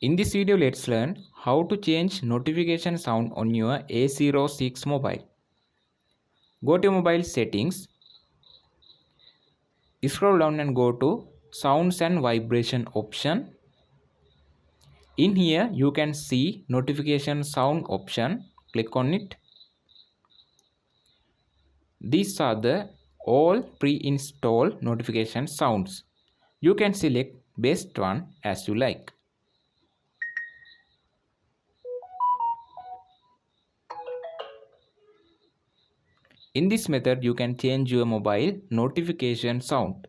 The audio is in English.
In this video, let's learn how to change notification sound on your A06 mobile. Go to mobile settings, scroll down and go to sounds and vibration option. In here you can see notification sound option. Click on it. These are the all pre-installed notification sounds. You can select best one as you like. In this method you can change your mobile notification sound.